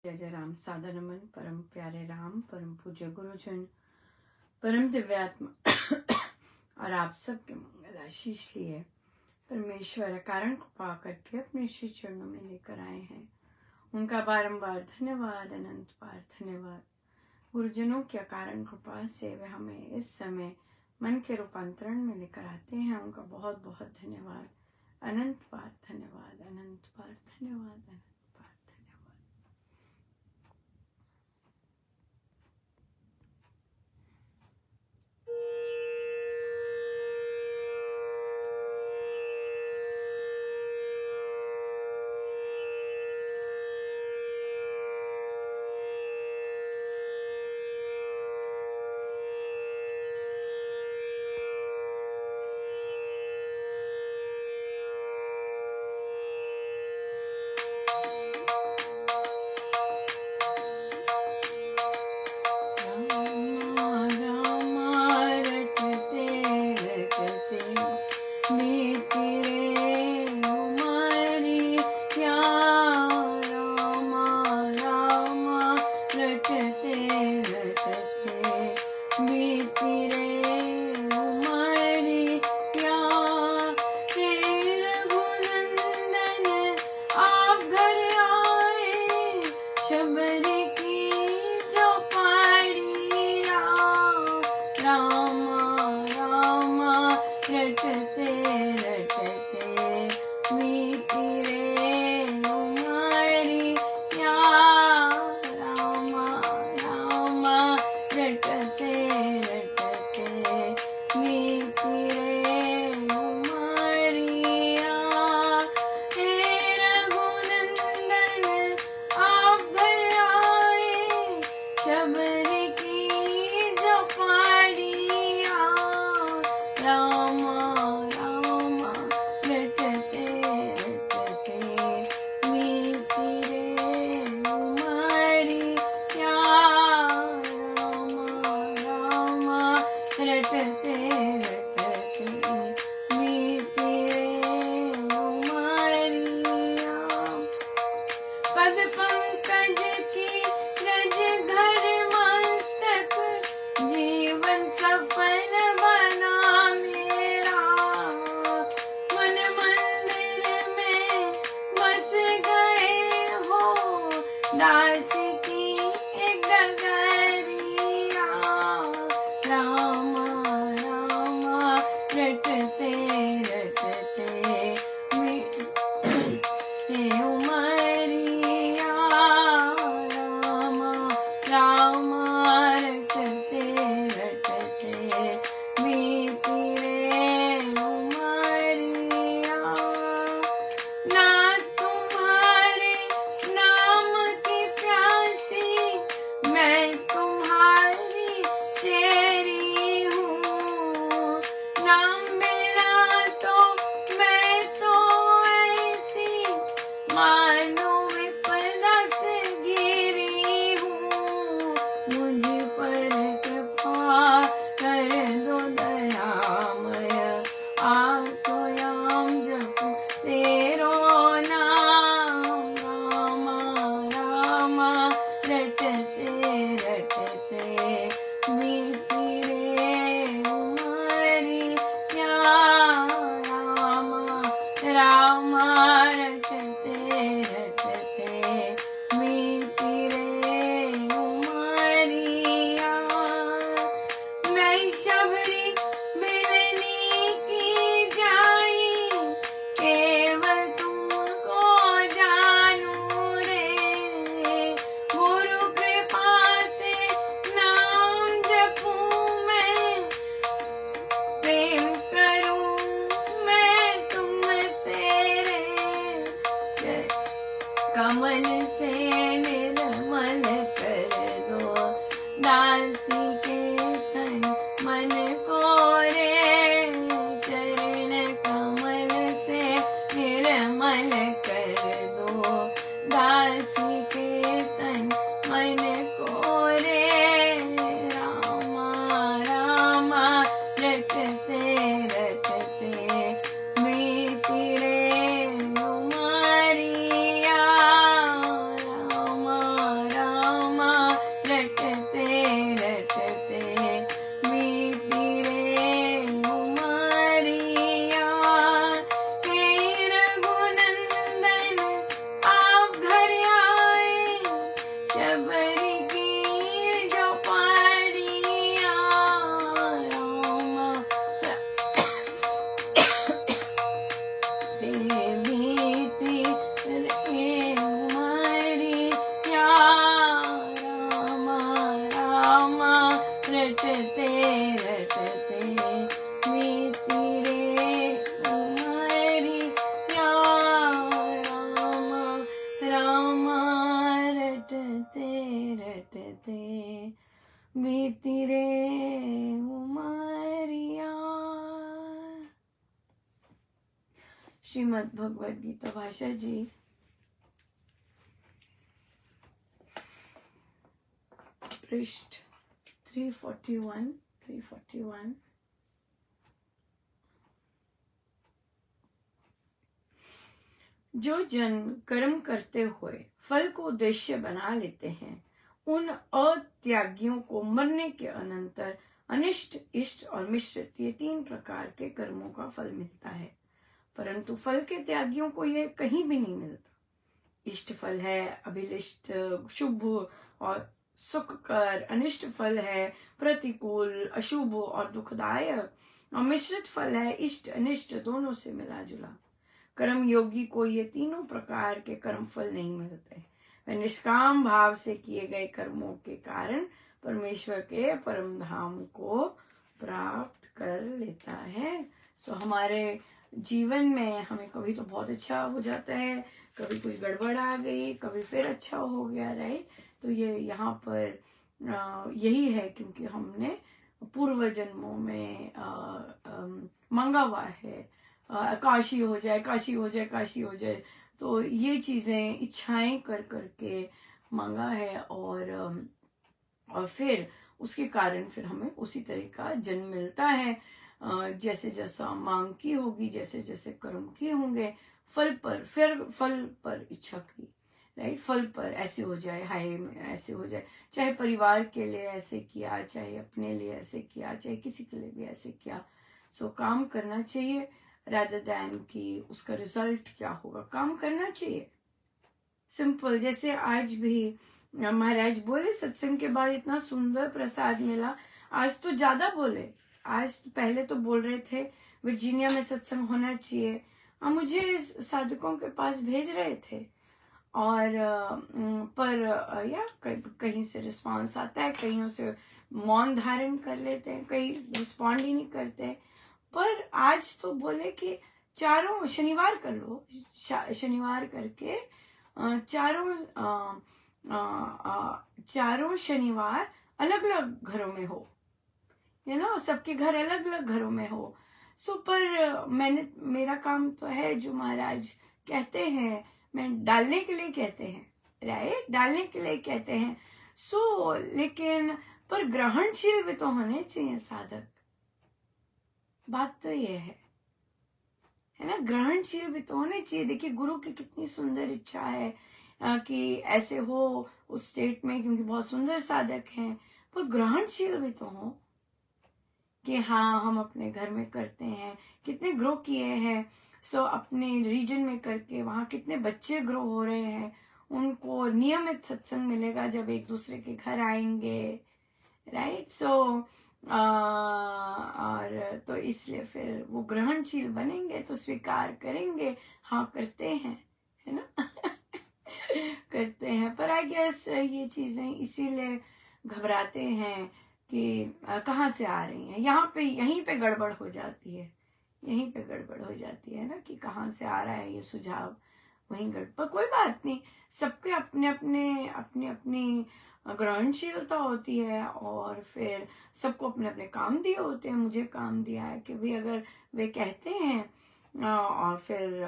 जय जय राम। सादर नमन परम प्यारे राम, परम पूज्य गुरुजन, परम दिव्यात्मा और आप सबके मंगल आशीष लिए परमेश्वर कारण कृपा करके अपने श्री चरणों में लेकर आए हैं। उनका बारंबार धन्यवाद, अनंत बार धन्यवाद। गुरुजनों की अकारण कृपा से वे हमें इस समय मन के रूपांतरण में लेकर आते हैं। उनका बहुत बहुत धन्यवाद, अनंत बार धन्यवाद, अनंत बार धन्यवाद, अनंत बार धन्यवाद। मैं बीती रे उमरिया। श्रीमद् भगवद गीता भाषा जी पृष्ठ 341। जो जन कर्म करते हुए फल को उद्देश्य बना लेते हैं, उन अत्यागियों को मरने के अनंतर अनिष्ट, इष्ट और मिश्रित ये 3 प्रकार के कर्मों का फल मिलता है। परंतु फल के त्यागियों को यह कहीं भी नहीं मिलता। इष्ट फल है अभिलिष्ट, शुभ और सुखकर, अनिष्ट फल है प्रतिकूल, अशुभ और दुखदायक, और मिश्रित फल है इष्ट अनिष्ट दोनों से मिला जुला। कर्म योगी को ये तीनों प्रकार के कर्म फल नहीं मिलते। वह निष्काम भाव से किए गए कर्मों के कारण परमेश्वर के परम धाम को प्राप्त कर लेता है। सो हमारे जीवन में हमें कभी तो बहुत अच्छा हो जाता है, कभी कुछ गड़बड़ आ गई, कभी फिर अच्छा हो गया, राइट। तो ये यहाँ पर यही है क्योंकि हमने पूर्व जन्मों में मांगा हुआ है काशी हो जाए, काशी हो जाए, काशी हो जाए। तो ये चीजें इच्छाएं कर करके मांगा है, और फिर उसके कारण फिर हमें उसी तरह का जन्म मिलता है। जैसे जैसा मांग की होगी, जैसे जैसे कर्म किए होंगे, फल पर फिर फल पर इच्छा की, राइट। फल पर ऐसे हो जाए, हाय ऐसे हो जाए, चाहे परिवार के लिए ऐसे किया, चाहे अपने लिए ऐसे किया, चाहे किसी के लिए भी ऐसे किया। सो काम करना चाहिए rather than कि उसका रिजल्ट क्या होगा, काम करना चाहिए सिंपल। जैसे आज भी महाराज बोले सत्संग के बाद इतना सुंदर प्रसाद मिला, आज तो ज्यादा बोले। आज पहले तो बोल रहे थे वर्जीनिया में सत्संग होना चाहिए, और मुझे साधकों के पास भेज रहे थे, और पर या कहीं से रिस्पांस आता है, कहीं से मौन धारण कर लेते हैं, कहीं रिस्पॉन्ड ही नहीं करते। पर आज तो बोले कि चारों शनिवार कर लो, शनिवार करके चारों शनिवार अलग अलग घरों में हो, सबके घर अलग अलग घरों में हो। सो पर मेरा काम तो है जो महाराज कहते हैं, मैं डालने के लिए कहते हैं, राइट, डालने के लिए कहते हैं। सो लेकिन पर ग्रहणशील भी तो होने चाहिए साधक, बात तो ये है ना, ग्रहणशील भी तो होने चाहिए। देखिए गुरु की कितनी सुंदर इच्छा है कि ऐसे हो उस स्टेट में, क्योंकि बहुत सुंदर साधक हैं, पर ग्रहणशील भी तो हो कि हाँ हम अपने घर में करते हैं, कितने ग्रो किए हैं। सो अपने रीजन में करके वहां कितने बच्चे ग्रो हो रहे हैं, उनको नियमित सत्संग मिलेगा जब एक दूसरे के घर आएंगे, राइट। सो और तो इसलिए फिर वो ग्रहणशील बनेंगे तो स्वीकार करेंगे, हाँ करते हैं, है ना करते हैं। पर आई गेस ये चीजें इसीलिए घबराते हैं कि कहाँ से आ रही हैं, यहीं पे गड़बड़ हो जाती है, यहीं पे गड़बड़ हो जाती है ना, कि कहाँ से आ रहा है ये सुझाव, वहीं गड़बड़। पर कोई बात नहीं, सबके अपने अपनी ग्रहणशीलता होती है, और फिर सबको अपने अपने काम दिए होते हैं। मुझे काम दिया है कि भाई अगर वे कहते हैं, और फिर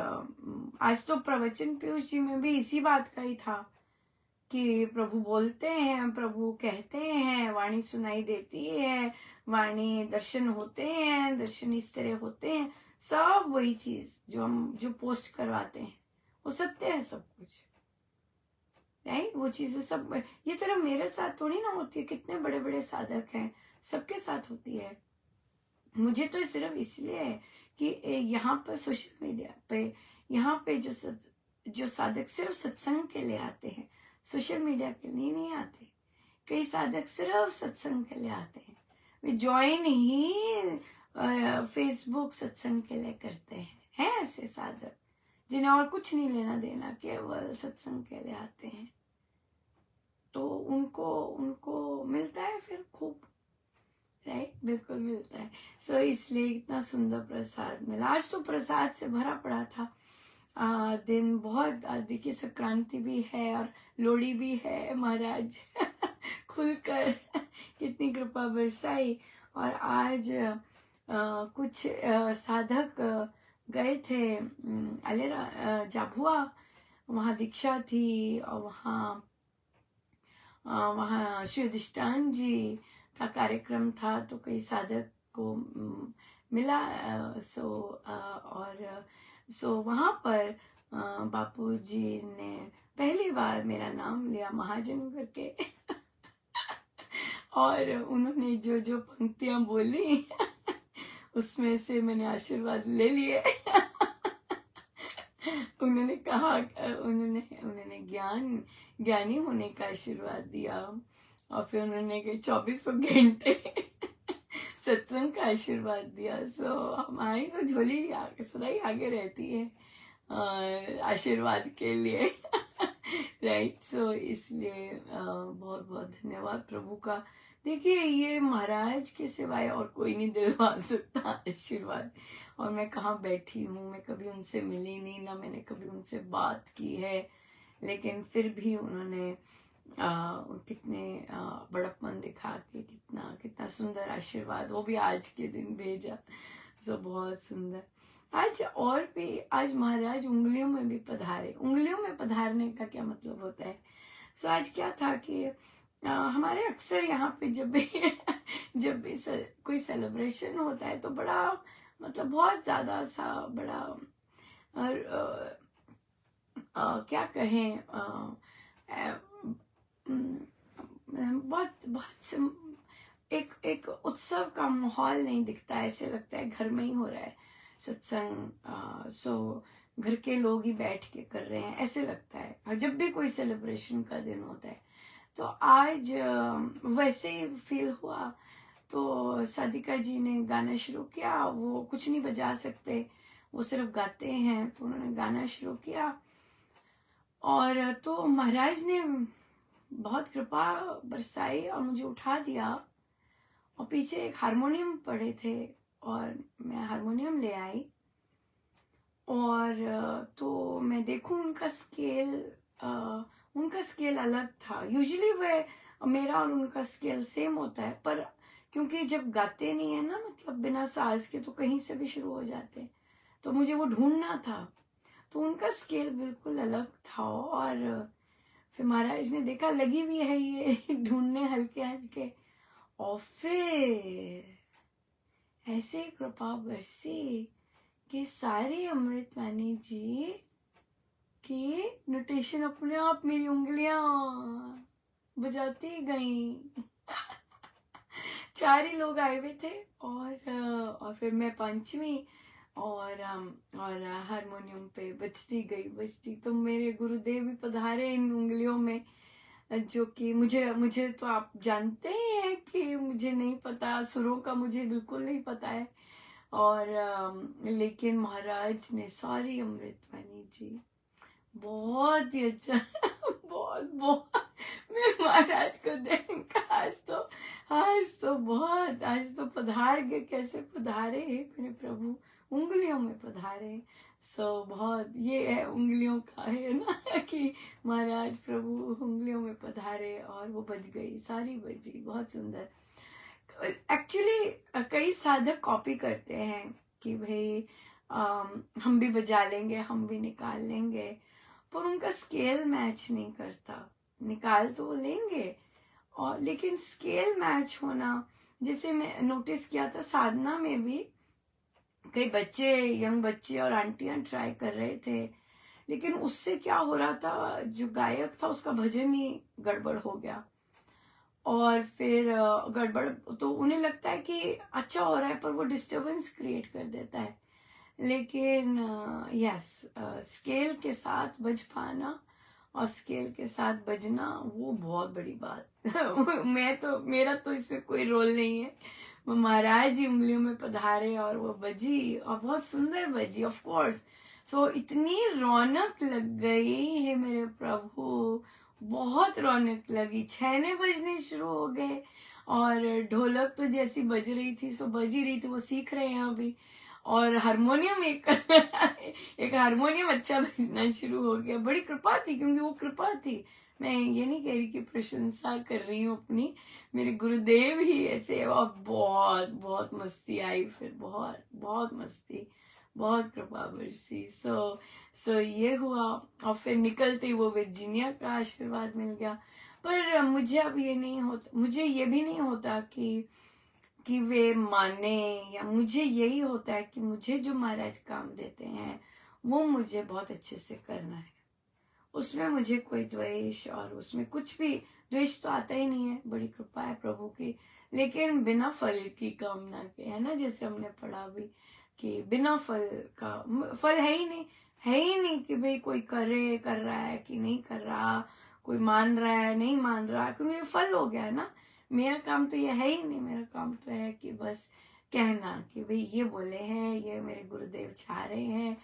आज तो प्रवचन पीयूष जी में भी इसी बात का ही था कि प्रभु बोलते हैं, प्रभु कहते हैं, वाणी सुनाई देती है, वाणी दर्शन होते हैं, दर्शन इस तरह होते हैं, सब वही चीज जो पोस्ट करवाते हैं वो सत्य है सब कुछ, राइट। वो चीजें सब, ये सिर्फ मेरे साथ थोड़ी ना होती है, कितने बड़े बड़े साधक हैं, सबके साथ होती है। मुझे तो सिर्फ इसलिए है कि यहाँ पर सोशल मीडिया पे, यहाँ पे जो साधक सिर्फ सत्संग के लिए आते हैं, सोशल मीडिया के लिए नहीं आते। कई साधक सिर्फ सत्संग के लिए आते हैं, वे ज्वाइन ही फेसबुक सत्संग के लिए करते हैं ऐसे साधक जिन्हें और कुछ नहीं लेना देना, केवल सत्संग के लिए आते हैं। तो उनको मिलता है फिर खूब, राइट, बिल्कुल मिलता है। सो इसलिए इतना सुंदर प्रसाद मिला। आज तो प्रसाद से भरा पड़ा था। दिन बहुत, देखिए संक्रांति भी है और लोहड़ी भी है महाराज खुलकर कितनी कृपा बरसाई। और आज कुछ साधक गए थे अलेरा जाबुआ, वहाँ दीक्षा थी और वहाँ श्री अधिष्ठान जी का कार्यक्रम था, तो कई साधक को मिला। सो वहाँ पर बापू जी ने पहली बार मेरा नाम लिया महाजन करके और उन्होंने जो जो पंक्तियां बोली उसमें से मैंने आशीर्वाद ले लिए उन्होंने कहा, उन्होंने ज्ञानी होने का आशीर्वाद दिया और फिर उन्होंने 2400 घंटे सत्संग का आशीर्वाद दिया। सो हमारी तो झोली सदा ही आगे रहती है आशीर्वाद के लिए राइट। सो इसलिए बहुत बहुत धन्यवाद प्रभु का। देखिए ये महाराज के सिवाय और कोई नहीं दिलवा सकता आशीर्वाद। और मैं कहाँ बैठी हूँ, मैं कभी उनसे मिली नहीं, ना मैंने कभी उनसे बात की है, लेकिन फिर भी उन्होंने कितने बड़प्पन दिखा के कितना सुंदर आशीर्वाद वो भी आज के दिन भेजा। सो बहुत सुंदर। आज और भी आज महाराज उंगलियों में भी पधारे। उंगलियों में पधारने का क्या मतलब होता है? सो आज क्या था कि हमारे अक्सर यहाँ पे जब भी कोई सेलिब्रेशन होता है तो बड़ा मतलब बहुत ज्यादा सा बड़ा क्या कहें बहुत एक उत्सव का माहौल नहीं दिखता है। ऐसे लगता है घर में ही हो रहा है सत्संग। सो घर के लोग ही बैठ के कर रहे हैं ऐसे लगता है जब भी कोई सेलिब्रेशन का दिन होता है। तो आज वैसे ही फील हुआ। तो साधिका जी ने गाना शुरू किया। वो कुछ नहीं बजा सकते, वो सिर्फ गाते हैं, तो उन्होंने गाना शुरू किया और तो महाराज ने बहुत कृपा बरसाई और मुझे उठा दिया और पीछे एक हारमोनियम पड़े थे और मैं हारमोनियम ले आई और तो मैं देखूं उनका स्केल अलग था। यूजुअली वह मेरा और उनका स्केल सेम होता है, पर क्योंकि जब गाते नहीं है ना, मतलब बिना साज के, तो कहीं से भी शुरू हो जाते, तो मुझे वो ढूंढना था। तो उनका स्केल बिल्कुल अलग था और फिर महाराज ने देखा लगी हुई है ये ढूंढने हल्के हल्के, और फिर ऐसे कृपा बरसी कि सारी अमृतवाणी जी की नोटेशन अपने आप मेरी उंगलियां बजाती गई 4 ही लोग आए हुए थे और फिर मैं पंचमी और हारमोनियम पे बजती तो मेरे गुरुदेव भी पधारे इन उंगलियों में, जो कि मुझे तो आप जानते हैं कि मुझे नहीं पता, सुरों का मुझे बिल्कुल नहीं पता है। और लेकिन महाराज ने सारी अमृतवाणी जी बहुत ही अच्छा बहुत मैं महाराज को देख आज तो पधार गए। कैसे पधारे मेरे प्रभु, उंगलियों में पधारे। बहुत ये है उंगलियों का, है ना, कि महाराज प्रभु उंगलियों में पधारे और वो बज गई, सारी बजी, बहुत सुंदर। एक्चुअली कई साधक कॉपी करते हैं कि भाई हम भी बजा लेंगे, हम भी निकाल लेंगे, पर उनका स्केल मैच नहीं करता। निकाल तो वो लेंगे और लेकिन स्केल मैच होना, जिसे मैं नोटिस किया था साधना में भी कई बच्चे, यंग बच्चे और आंटियां ट्राई कर रहे थे, लेकिन उससे क्या हो रहा था, जो गायक था उसका भजन ही गड़बड़ हो गया और फिर गड़बड़ तो उन्हें लगता है कि अच्छा हो रहा है, पर वो डिस्टरबेंस क्रिएट कर देता है। लेकिन यस, स्केल के साथ बज पाना और स्केल के साथ बजना वो बहुत बड़ी बात मेरा तो इसमें कोई रोल नहीं है। वो महाराज जी उंगलियों में पधारे और वो बजी और बहुत सुंदर बजी, ऑफ कोर्स। सो इतनी रौनक लग गई है मेरे प्रभु, बहुत रौनक लगी। छैने बजने शुरू हो गए और ढोलक तो जैसी बज रही थी सो बज ही रही थी, वो सीख रहे हैं अभी। और हारमोनियम एक हारमोनियम अच्छा बजना शुरू हो गया। बड़ी कृपा थी, क्योंकि वो कृपा थी, मैं ये नहीं कह रही कि प्रशंसा कर रही हूँ अपनी, मेरे गुरुदेव ही ऐसे, और बहुत बहुत मस्ती आई, फिर बहुत बहुत मस्ती, बहुत कृपा बरसी। सो ये हुआ, और फिर निकलते वो वर्जीनिया का आशीर्वाद मिल गया। पर मुझे अब ये नहीं होता, मुझे ये भी नहीं होता कि वे माने, या मुझे यही होता है कि मुझे जो महाराज काम देते हैं वो मुझे बहुत अच्छे से करना है। उसमें मुझे कोई द्वेष, और उसमें कुछ भी द्वेष तो आता ही नहीं है, बड़ी कृपा है प्रभु की, लेकिन बिना फल की कामना के, है ना, जैसे हमने पढ़ा भी कि बिना फल का, फल है ही नहीं, है ही नहीं कि भाई कोई कर रहा है कि नहीं कर रहा, कोई मान रहा है नहीं मान रहा, क्योंकि ये फल हो गया है ना। मेरा काम तो ये है ही नहीं, मेरा काम तो है कि बस कहना कि भाई ये बोले हैं, ये मेरे गुरुदेव चाह रहे हैं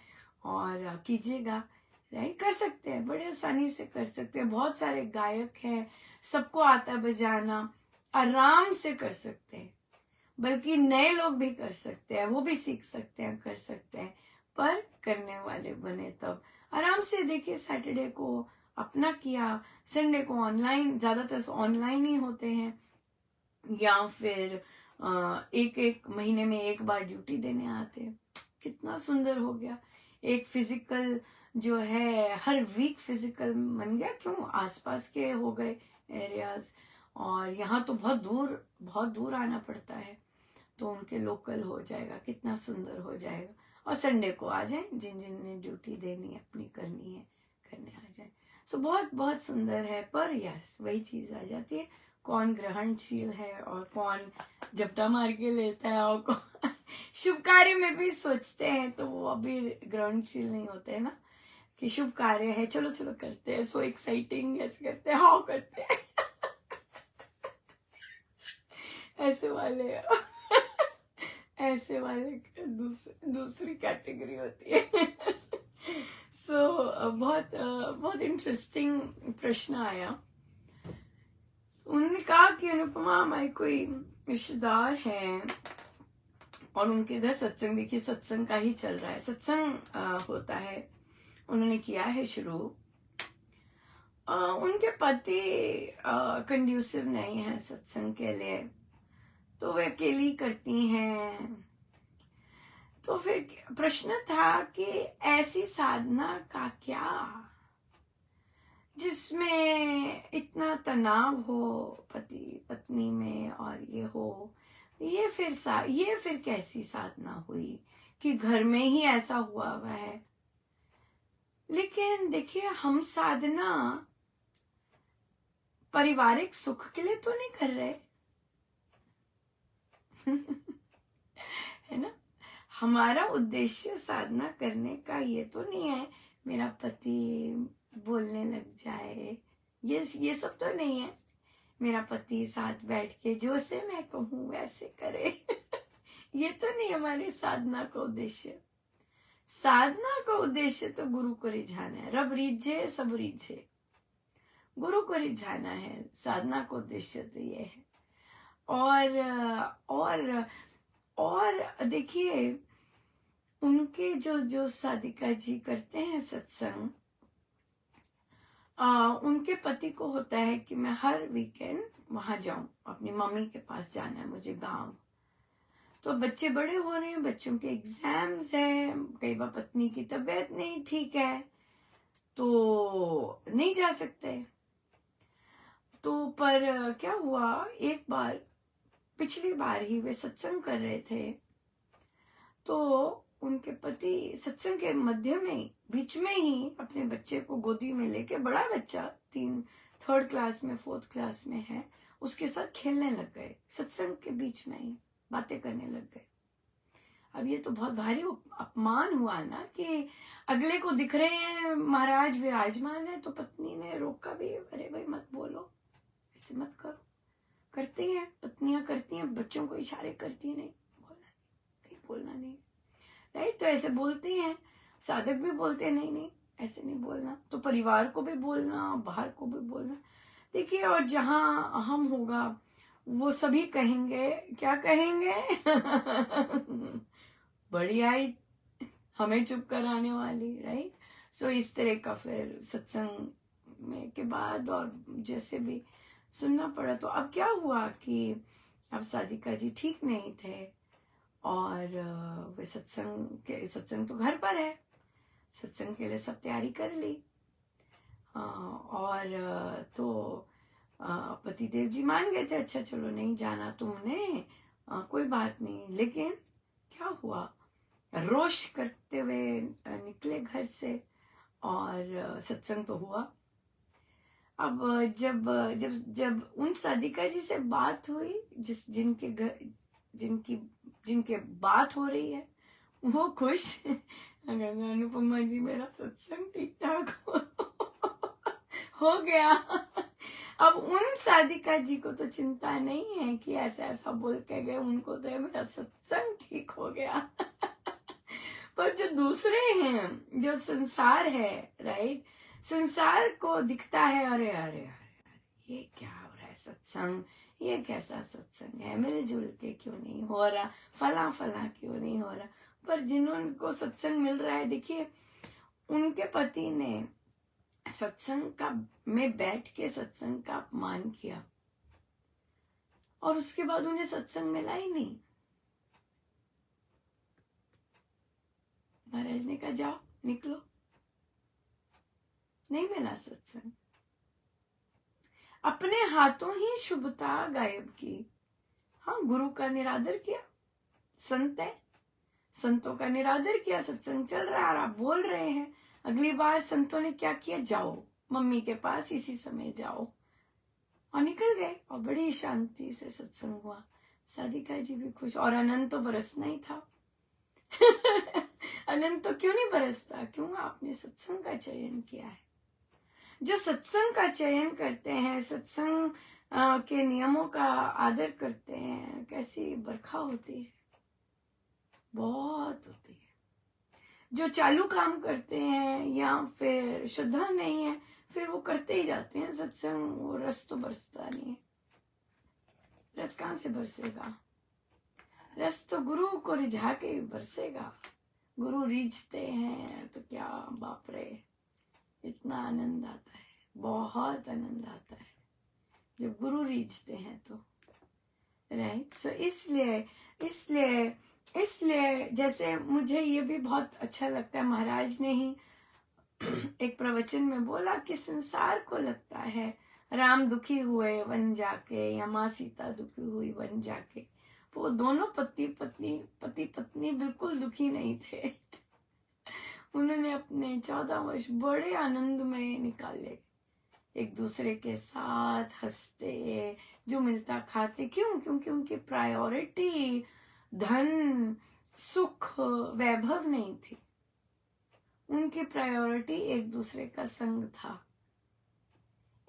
और कीजिएगा। राइट, कर सकते हैं, बड़े आसानी से कर सकते हैं। बहुत सारे गायक हैं, सबको आता है बजाना, आराम से कर सकते हैं, बल्कि नए लोग भी कर सकते हैं, वो भी सीख सकते हैं, कर सकते हैं, पर करने वाले बने तब। आराम से देखिए, सैटरडे को अपना किया, संडे को ऑनलाइन, ज्यादातर ऑनलाइन ही होते हैं, या फिर एक एक महीने में एक बार ड्यूटी देने आते हैं। कितना सुंदर हो गया। एक फिजिकल जो है, हर वीक फिजिकल बन गया, क्यों, आसपास के हो गए एरियाज, और यहाँ तो बहुत दूर आना पड़ता है, तो उनके लोकल हो जाएगा, कितना सुंदर हो जाएगा। और संडे को आ जाए, जिन जिन ने ड्यूटी देनी है, अपनी करनी है, करने आ जाए। सो बहुत बहुत सुंदर है। पर यस, वही चीज आ जाती है, कौन ग्रहणशील है और कौन झपटा मार के लेता है, और कौन शुभ कार्य में भी सोचते हैं तो वो अभी ग्रहणशील नहीं होते हैं ना, कि शुभ कार्य है, चलो चलो करते हैं, सो एक्साइटिंग, ऐसे करते हैं, हाँ करते हैं ऐसे वाले ऐसे वाले दूसरी कैटेगरी होती है सो बहुत इंटरेस्टिंग प्रश्न आया। उन्होंने कहा कि अनुपमा, हमारे कोई रिश्तेदार हैं और उनके घर सत्संग, देखिए सत्संग का ही चल रहा है, सत्संग होता है, उन्होंने किया है शुरू। उनके पति कंड्यूसिव नहीं है सत्संग के लिए, तो वे अकेली करती हैं। तो फिर प्रश्न था कि ऐसी साधना का क्या, जिसमें इतना तनाव हो पति पत्नी में, और ये हो, ये फिर कैसी साधना हुई कि घर में ही ऐसा हुआ है। लेकिन देखिए, हम साधना पारिवारिक सुख के लिए तो नहीं कर रहे है ना। हमारा उद्देश्य साधना करने का ये तो नहीं है मेरा पति बोलने लग जाए, ये सब तो नहीं है, मेरा पति साथ बैठ के जो से मैं कहूं वैसे करे ये तो नहीं हमारी साधना का उद्देश्य। साधना का उद्देश्य तो गुरु को रिझाना है, रब रिझे सब रिझे, गुरु को रिझाना है, साधना का उद्देश्य तो ये है। और देखिए, उनके जो साधिका जी करते हैं सत्संग, उनके पति को होता है कि मैं हर वीकेंड वहां जाऊं, अपनी मम्मी के पास जाना है मुझे गांव। तो बच्चे बड़े हो रहे हैं, बच्चों के एग्जाम्स हैं, कई बार पत्नी की तबीयत नहीं ठीक है, तो नहीं जा सकते। तो पर क्या हुआ, एक बार, पिछली बार ही वे सत्संग कर रहे थे, तो उनके पति सत्संग के मध्य में, बीच में ही अपने बच्चे को गोदी में लेके, बड़ा बच्चा 3rd क्लास में 4th क्लास में है, उसके साथ खेलने लग गए, सत्संग के बीच में ही बातें करने लग गए। अब ये तो बहुत भारी अपमान हुआ ना, कि अगले को दिख रहे हैं महाराज विराजमान है, तो पत्नी ने रोका भी, अरे भाई मत बोलो, ऐसे मत करो। करती हैं पत्नियां, करती हैं, बच्चों को इशारे करती हैं, नहीं बोलना नहीं, राइट। तो ऐसे बोलते हैं, साधक भी बोलते हैं, नहीं ऐसे नहीं बोलना, तो परिवार को भी बोलना, बाहर को भी बोलना। देखिए, और जहां हम होगा वो सभी कहेंगे, क्या कहेंगे बड़ी आई हमें चुप कराने वाली, राइट। सो इस तरह का फिर सत्संग में के बाद और जैसे भी सुनना पड़ा। तो अब क्या हुआ कि अब सादिका जी ठीक नहीं थे और वे सत्संग तो घर पर है, सत्संग के लिए सब तैयारी कर ली। और तो पतिदेव जी मान गए थे, अच्छा चलो नहीं जाना तुमने, कोई बात नहीं। लेकिन क्या हुआ, रोष करते हुए निकले घर से और सत्संग तो हुआ। अब जब जब जब उन साधिका जी से बात हुई, जिनके घर जिनके बात हो रही है, वो खुश। अगर अनुपमा जी मेरा सत्संग ठीक ठाक हो गया। अब उन साधिका जी को तो चिंता नहीं है कि ऐसा ऐसा बोल के गए, उनको तो है मेरा सत्संग ठीक हो गया। पर जो दूसरे हैं, जो संसार है, राइट, संसार को दिखता है अरे अरे अरे, अरे ये क्या हो रहा है सत्संग, ये कैसा सत्संग है, मिलजुल के क्यों नहीं हो रहा, फला फला क्यों नहीं हो रहा। पर जिनको सत्संग मिल रहा है, देखिए उनके पति ने सत्संग का में बैठ के सत्संग का अपमान किया और उसके बाद उन्हें सत्संग मिला ही नहीं। महाराज ने कहा जाओ निकलो, नहीं मिला सत्संग। अपने हाथों ही शुभता गायब की। हाँ, गुरु का निरादर किया, संत है, संतों का निरादर किया, सत्संग चल रहा है और आप बोल रहे हैं। अगली बार संतों ने क्या किया, जाओ मम्मी के पास इसी समय जाओ, और निकल गए और बड़ी शांति से सत्संग हुआ। साधिका जी भी खुश, और अनंत तो बरसना ही था। अनंत तो क्यों नहीं बरसता, क्यों आपने सत्संग का चयन किया है। जो सत्संग का चयन करते हैं, सत्संग के नियमों का आदर करते हैं, कैसी बरखा होती है, बहुत होती है। जो चालू काम करते हैं या फिर श्रद्धा नहीं है, फिर वो करते ही जाते हैं सत्संग, वो रस तो बरसता नहीं है। रस कहाँ से बरसेगा, रस तो गुरु को रिझा के बरसेगा। गुरु रीझते हैं तो क्या बाप रे, इतना आनंद आता है, बहुत आनंद आता है जब गुरु रीझते हैं तो, राइट। सो इसलिए जैसे मुझे ये भी बहुत अच्छा लगता है, महाराज ने ही एक प्रवचन में बोला कि संसार को लगता है राम दुखी हुए वन जाके या माँ सीता दुखी हुई वन जाके, वो दोनों पति पत्नी बिल्कुल दुखी नहीं थे। उन्होंने अपने 14 वर्ष बड़े आनंद में निकाले, एक दूसरे के साथ हंसते, जो मिलता खाते। क्यों, क्योंकि उनकी प्रायोरिटी धन सुख वैभव नहीं थी, उनकी प्रायोरिटी एक दूसरे का संग था।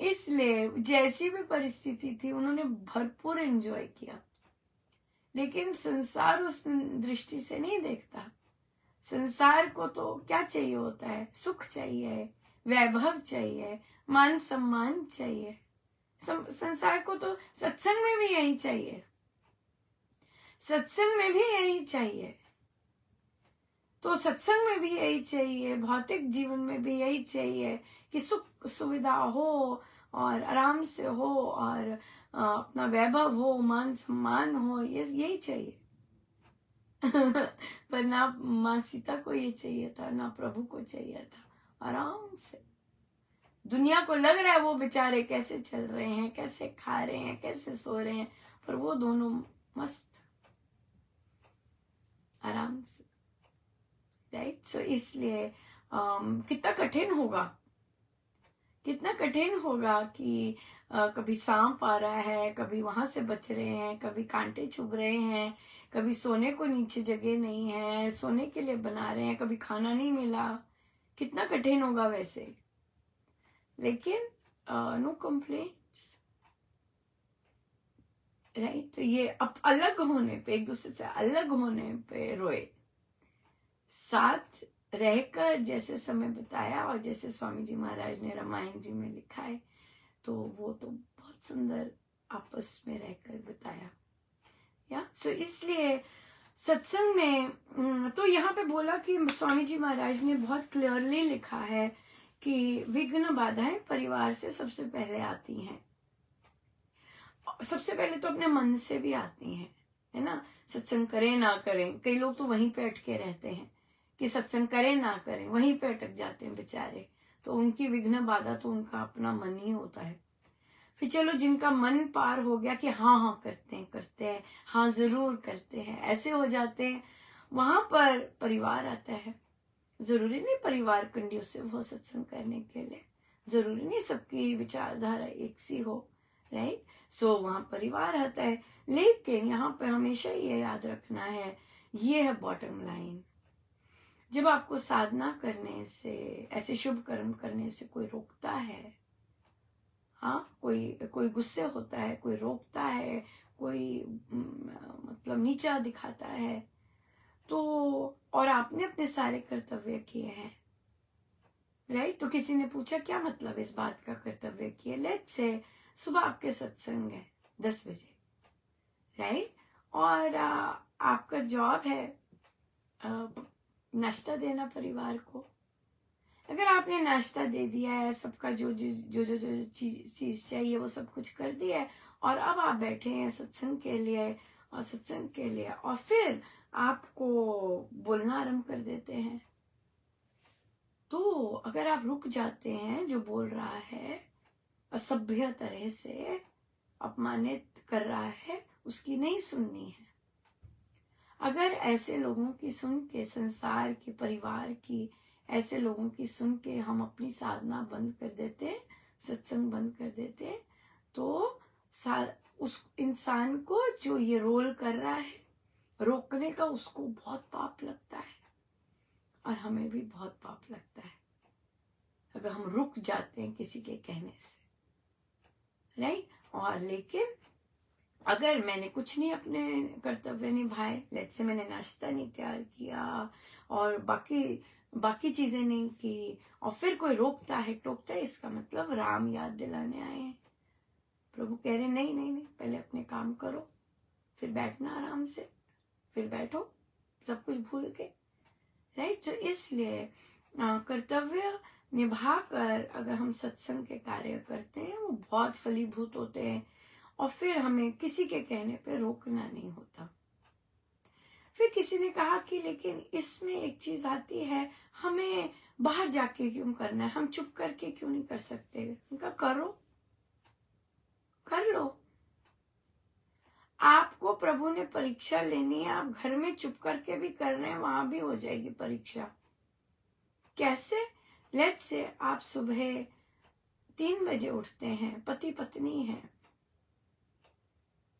इसलिए जैसी भी परिस्थिति थी उन्होंने भरपूर एंजॉय किया। लेकिन संसार उस दृष्टि से नहीं देखता। संसार को तो क्या चाहिए होता है, सुख चाहिए, वैभव चाहिए, मान सम्मान चाहिए। संसार को तो सत्संग में भी यही चाहिए, सत्संग में भी यही चाहिए, तो सत्संग में भी यही चाहिए, भौतिक जीवन में भी यही चाहिए कि सुख सुविधा हो और आराम से हो और अपना वैभव हो, मान सम्मान हो, यही चाहिए। पर ना माँ सीता को ये चाहिए था, ना प्रभु को चाहिए था। आराम से दुनिया को लग रहा है वो बेचारे कैसे चल रहे हैं, कैसे खा रहे हैं, कैसे सो रहे हैं, पर वो दोनों मस्त आराम से, राइट। सो इसलिए कितना कठिन होगा कि कभी सांप आ रहा है, कभी वहां से बच रहे हैं, कभी कांटे चुभ रहे हैं, कभी सोने को नीचे जगह नहीं है, सोने के लिए बना रहे हैं, कभी खाना नहीं मिला, कितना कठिन होगा वैसे। लेकिन नो कंप्लेंट्स, राइट। तो ये अब अलग होने पे, एक दूसरे से अलग होने पे रोए, साथ रहकर जैसे समय बिताया, और जैसे स्वामी जी महाराज ने रामायण जी में लिखा है, तो वो तो बहुत सुंदर आपस में रहकर बिताया। या सो इसलिए सत्संग में तो यहाँ पे बोला कि स्वामी जी महाराज ने बहुत क्लियरली लिखा है कि विघ्न बाधाएं परिवार से सबसे पहले आती हैं। सबसे पहले तो अपने मन से भी आती हैं, है ना। सत्संग करें ना करें, कई लोग तो वहीं पे अटके रहते हैं कि सत्संग करें ना करें, वहीं पे अटक जाते हैं बेचारे। तो उनकी विघ्न बाधा तो उनका अपना मन ही होता है। फिर चलो जिनका मन पार हो गया कि हाँ हाँ करते हैं, हाँ जरूर करते हैं, ऐसे हो जाते हैं, वहां पर परिवार आता है। जरूरी नहीं परिवार कंड्यूसिव हो सत्संग करने के लिए, जरूरी नहीं सबकी विचारधारा एक सी हो, राइट। सो वहां परिवार आता है। लेकिन यहाँ पे हमेशा ये याद रखना है, ये है बॉटम लाइन। जब आपको साधना करने से, ऐसे शुभ कर्म करने से कोई रोकता है, हाँ, कोई गुस्से होता है, कोई रोकता है, कोई मतलब नीचा दिखाता है, तो और आपने अपने सारे कर्तव्य किए हैं, राइट। तो किसी ने पूछा क्या मतलब इस बात का कर्तव्य किए, लेट्स से सुबह आपके सत्संग है 10 बजे, राइट, और आपका जॉब है नाश्ता देना परिवार को। अगर आपने नाश्ता दे दिया है, सबका जो चीज चाहिए वो सब कुछ कर दिया है, और अब आप बैठे हैं सत्संग के लिए, और फिर आपको बोलना आरंभ कर देते हैं, तो अगर आप रुक जाते हैं, जो बोल रहा है असभ्य तरह से अपमानित कर रहा है, उसकी नहीं सुननी है। अगर ऐसे लोगों की सुन के, संसार के, परिवार की, ऐसे लोगों की सुन के हम अपनी साधना बंद कर देते हैं, सत्संग बंद कर देते हैं, तो उस इंसान को जो ये रोल कर रहा है रोकने का, उसको बहुत पाप लगता है, और हमें भी बहुत पाप लगता है अगर हम रुक जाते हैं किसी के कहने से, राइट। और लेकिन अगर मैंने कुछ नहीं अपने कर्तव्य निभाए, लेट्स से मैंने नाश्ता नहीं तैयार किया और बाकी चीजें नहीं की, और फिर कोई रोकता है, टोकता है, इसका मतलब राम याद दिलाने आए हैं। प्रभु कह रहे नहीं नहीं नहीं, पहले अपने काम करो, फिर बैठना आराम से, फिर बैठो सब कुछ भूल के, राइट। तो इसलिए कर्तव्य निभा कर अगर हम सत्संग के कार्य करते हैं, वो बहुत फलीभूत होते हैं, और फिर हमें किसी के कहने पे रोकना नहीं होता। फिर किसी ने कहा कि लेकिन इसमें एक चीज आती है, हमें बाहर जाके क्यों करना है, हम चुप करके क्यों नहीं कर सकते। उनका कर लो। आपको प्रभु ने परीक्षा लेनी है, आप घर में चुप करके भी कर रहे हैं, वहां भी हो जाएगी परीक्षा। कैसे? लेट्स से आप सुबह 3 बजे उठते हैं, पति पत्नी हैं,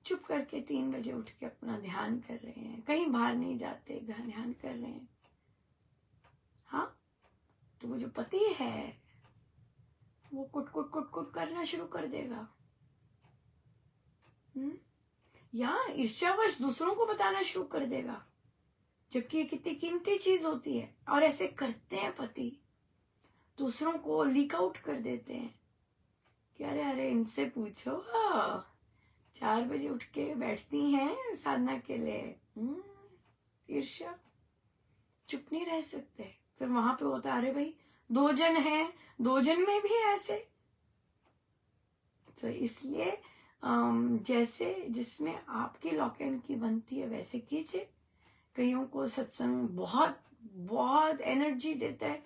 चुप करके 3 बजे उठ के अपना ध्यान कर रहे हैं, कहीं बाहर नहीं जाते, ध्यान कर रहे हैं, हाँ, तो वो जो पति है वो कुट कुट कुट कुट करना शुरू कर देगा, या ईर्ष्यावश दूसरों को बताना शुरू कर देगा, जबकि ये कितनी कीमती चीज होती है। और ऐसे करते हैं पति, दूसरों को लीक आउट कर देते हैं कि अरे अरे इनसे पूछो, 4 बजे उठ के बैठती हैं साधना के लिए। ईर्ष्या, चुप नहीं रह सकते। फिर वहां पे होता अरे भाई 2 जन हैं, 2 जन में भी ऐसे। तो इसलिए जैसे जिसमें आपकी लॉक एंड की बनती है वैसे कीजिए। कईयों को सत्संग बहुत बहुत एनर्जी देता है,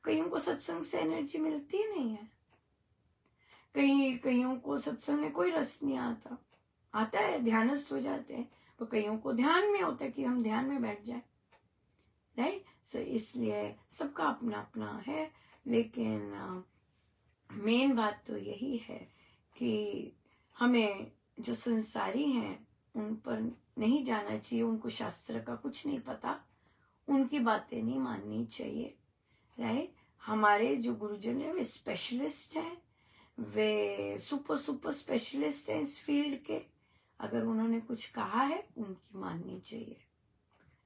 कईयों को सत्संग से एनर्जी मिलती नहीं है, कईयों को सत्संग में कोई रस नहीं आता है, ध्यानस्थ हो जाते हैं, तो कईयों को ध्यान में होता है कि हम ध्यान में बैठ जाए, राइट। सो इसलिए सबका अपना अपना है, लेकिन मेन बात तो यही है कि हमें जो संसारी हैं उन पर नहीं जाना चाहिए, उनको शास्त्र का कुछ नहीं पता, उनकी बातें नहीं माननी चाहिए, राइट। हमारे जो गुरुजन है वे स्पेशलिस्ट हैं, वे सुपर स्पेशलिस्ट हैं इस फील्ड के, अगर उन्होंने कुछ कहा है उनकी माननी चाहिए,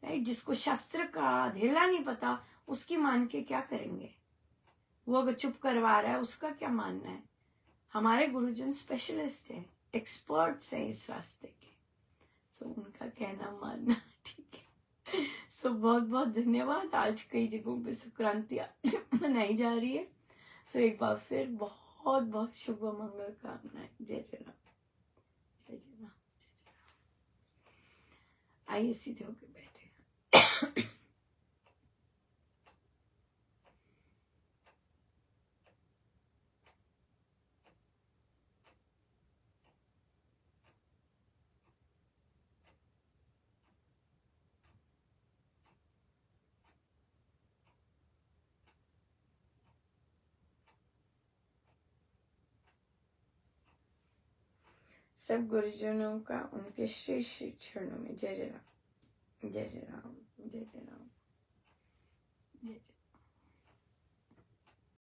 राइट। जिसको शास्त्र का धेला नहीं पता उसकी मान के क्या करेंगे, वो अगर चुप करवा रहा है उसका क्या मानना है। हमारे गुरुजन स्पेशलिस्ट हैं, एक्सपर्ट्स हैं इस रास्ते के, सो उनका कहना मानना, ठीक है। सो बहुत बहुत धन्यवाद। आज कई जगहों पे संक्रांति आज मनाई जा रही है, सो एक बार फिर बहुत बहुत शुभ मंगल कामनाएं। जय जय राम, जय जय राम, जय जय राम। आइए सीधे होके बैठे। सब गुरुजनों का उनके श्री श्री चरणों में जय जय राम, जय जय राम, जय जय राम, जय जय।